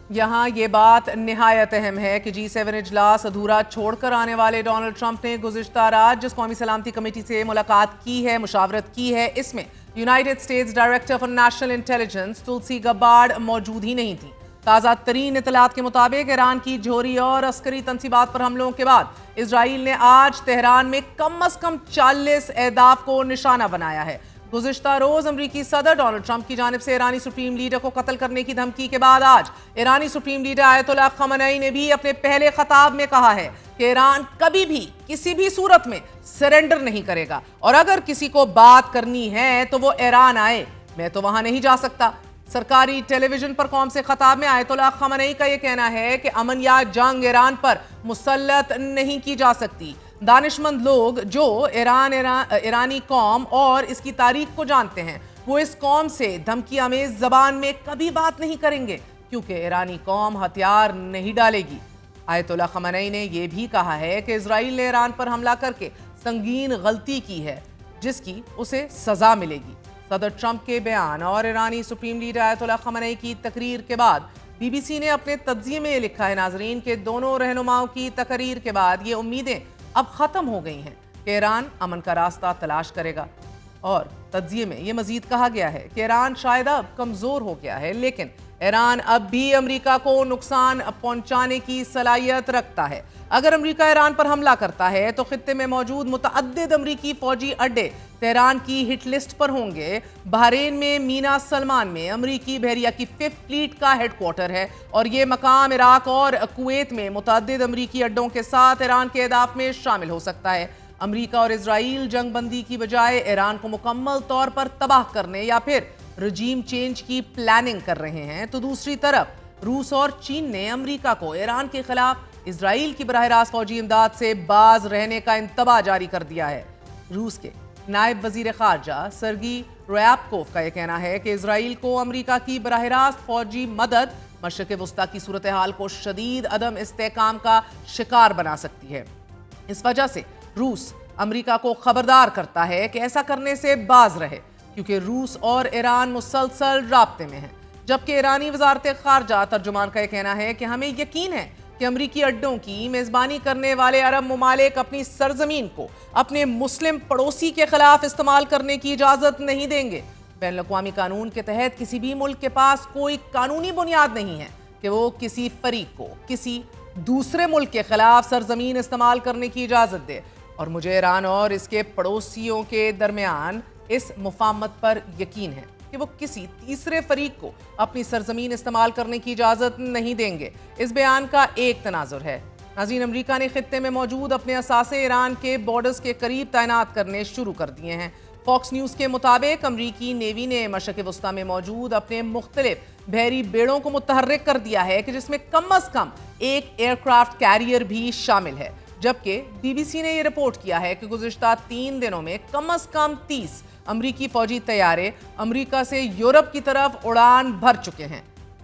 یہاں یہ بات نہایت اہم ہے کہ G7 اجلاس ادھورا چھوڑ کر آنے والے ڈونلڈ ٹرمپ نے گزشتہ رات جس قومی سلامتی کمیٹی سے ملاقات کی ہے، مشاورت کی ہے، اس میں United States director for national intelligence Tulsi Gabbard موجود ہی نہیں تھی۔ تازہ ترین اطلاعات کے مطابق ایران کی جوہری اور عسکری تنصیبات پر حملوں کے بعد اسرائیل نے آج تہران میں کم از کم 40 اہداف کو نشانہ بنایا ہے۔ گزشتہ روز امریکی صدر ڈونلڈ ٹرمپ کی جانب سے ایرانی سپریم لیڈر کو قتل کرنے کی دھمکی کے بعد آج ایرانی سپریم لیڈر آیت اللہ خامنئی نے بھی اپنے پہلے خطاب میں کہا ہے کہ ایران کبھی بھی کسی بھی صورت میں سرنڈر نہیں کرے گا، اور اگر کسی کو بات کرنی ہے تو وہ ایران آئے، میں تو وہاں نہیں جا سکتا۔ سرکاری ٹیلی ویژن پر قوم سے خطاب میں آیت اللہ خامنئی کا یہ کہنا ہے کہ امن یا جنگ ایران پر مسلط نہیں کی جا سکتی۔ دانشمند لوگ جو ایرانی قوم اور اس کی تاریخ کو جانتے ہیں وہ اس قوم سے دھمکی آمیز زبان میں کبھی بات نہیں کریں گے، کیونکہ ایرانی قوم ہتھیار نہیں ڈالے گی۔ آیت اللہ خامنئی نے یہ بھی کہا ہے کہ اسرائیل نے ایران پر حملہ کر کے سنگین غلطی کی ہے جس کی اسے سزا ملے گی۔ صدر ٹرمپ کے بیان اور ایرانی سپریم لیڈر آیت اللہ خامنئی کی تقریر کے بعد بی بی سی نے اپنے تجزیے میں لکھا ہے ناظرین کہ دونوں رہنماؤں کی تقریر کے بعد یہ امیدیں اب ختم ہو گئی ہیں کہ ایران امن کا راستہ تلاش کرے گا، اور تجزیے میں یہ مزید کہا گیا ہے کہ ایران شاید اب کمزور ہو گیا ہے لیکن ایران اب بھی امریکہ کو نقصان پہنچانے کی صلاحیت رکھتا ہے۔ اگر امریکہ ایران پر حملہ کرتا ہے تو خطے میں موجود متعدد امریکی فوجی اڈے تہران کی ہٹ لسٹ پر ہوں گے۔ بحرین میں مینا سلمان میں امریکی بحریہ کی 5th فلیٹ کا ہیڈ کوارٹر ہے، اور یہ مقام عراق اور کویت میں متعدد امریکی اڈوں کے ساتھ ایران کے اہداف میں شامل ہو سکتا ہے۔ امریکہ اور اسرائیل جنگ بندی کی بجائے ایران کو مکمل طور پر تباہ کرنے یا پھر رجیم چینج کی پلاننگ کر رہے ہیں، تو دوسری طرف روس اور چین نے امریکہ کو ایران کے خلاف اسرائیل کی براہ راست فوجی امداد سے باز رہنے کا انتباہ جاری کر دیا ہے۔ روس کے نائب وزیر خارجہ سرگی ریابکوف کا یہ کہنا ہے کہ اسرائیل کو امریکہ کی براہ راست فوجی مدد مشرق وسطیٰ کی صورتحال کو شدید عدم استحکام کا شکار بنا سکتی ہے۔ اس وجہ سے روس امریکہ کو خبردار کرتا ہے کہ ایسا کرنے سے باز رہے، کیونکہ روس اور ایران مسلسل رابطے میں ہیں۔ جبکہ ایرانی وزارت خارجہ ترجمان کا یہ کہنا ہے کہ ہمیں یقین ہے کہ امریکی اڈوں کی میزبانی کرنے والے عرب ممالک اپنی سرزمین کو اپنے مسلم پڑوسی کے خلاف استعمال کرنے کی اجازت نہیں دیں گے۔ بین الاقوامی قانون کے تحت کسی بھی ملک کے پاس کوئی قانونی بنیاد نہیں ہے کہ وہ کسی فریق کو کسی دوسرے ملک کے خلاف سرزمین استعمال کرنے کی اجازت دے، اور مجھے ایران اور اس کے پڑوسیوں کے درمیان اس مفاہمت پر یقین ہے کہ وہ کسی تیسرے فریق کو اپنی سرزمین استعمال کرنے کی اجازت نہیں دیں گے۔ اس بیان کا ایک تناظر ہے۔ ناظرین، امریکہ نے خطے میں موجود اپنے اثاثے ایران کے بارڈرز کے قریب تعینات کرنے شروع کر دیے ہیں۔ فاکس نیوز کے مطابق امریکی نیوی نے مشرق وسطیٰ میں موجود اپنے مختلف بحری بیڑوں کو متحرک کر دیا ہے کہ جس میں کم از کم ایک ایئر کرافٹ کیریئر بھی شامل ہے، جبکہ بی بی سی نے یہ رپورٹ کیا ہے کہ گزشتہ 3 دنوں میں کم از کم 30 امریکی فوجی طیارے امریکہ سے یورپ کی طرف اڑان بھر چکے ہیں۔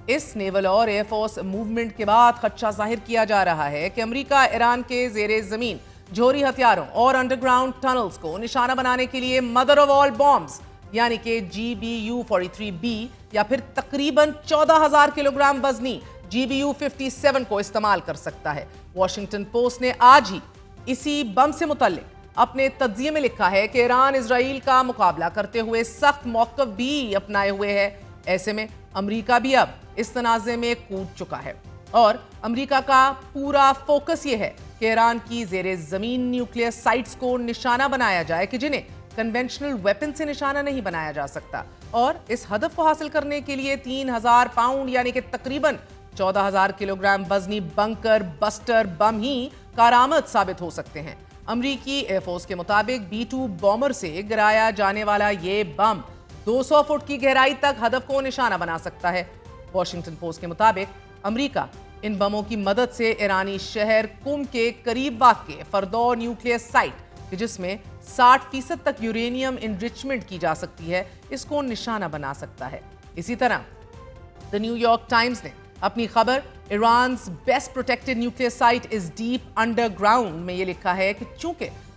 اس نیول اور ایئر فورس موومنٹ کے بعد خدشہ ظاہر کیا جا رہا ہے کہ امریکہ ایران کے زیر زمین جوہری ہتھیاروں اور انڈر گراؤنڈ ٹنلز کو نشانہ بنانے کے لیے مدر آف آل بامز یعنی کہ GBU-43B یا پھر تقریباً 14,000 کلوگرام وزنی GBU-57 کو استعمال کر سکتا ہے۔ واشنگٹن پوسٹ نے آج ہی اسی بم سے متعلق اپنے تجزیے میں لکھا ہے کہ ایران اسرائیل کا مقابلہ کرتے ہوئے سخت موقف بھی اپنائے ہوئے ہے۔ ایسے میں امریکہ بھی اب اس تنازع میں کود چکا ہے، اور امریکہ کا پورا فوکس یہ ہے کہ ایران کی زیر زمین نیوکلیئر سائٹس کو نشانہ بنایا جائے کہ جنہیں کنونشنل ویپن سے نشانہ نہیں بنایا جا سکتا، اور اس ہدف کو حاصل کرنے کے لیے 3,000 پاؤنڈ یعنی کہ تقریباً 14,000 کلوگرام وزنی بنکر بسٹر بم ہی کارآمد ثابت ہو سکتے ہیں۔ امریکی ایئر فورس کے مطابق B-2 بومر سے گرایا جانے والا یہ بم 200 فٹ کی گہرائی تک ہدف کو نشانہ بنا سکتا ہے۔ واشنگٹن پوسٹ کے مطابق امریکہ ان بموں کی مدد سے ایرانی شہر قم کے قریب واقع فردو نیوکلیئر سائٹ جس میں 60% تک یورینیم انریچمنٹ کی جا سکتی ہے، اس کو نشانہ بنا سکتا ہے۔ اسی طرح دی نیو یارک ٹائمز نے اپنی خبر ایران's best protected nuclear site is deep underground میں یہ لکھا ہے کہ چونکہ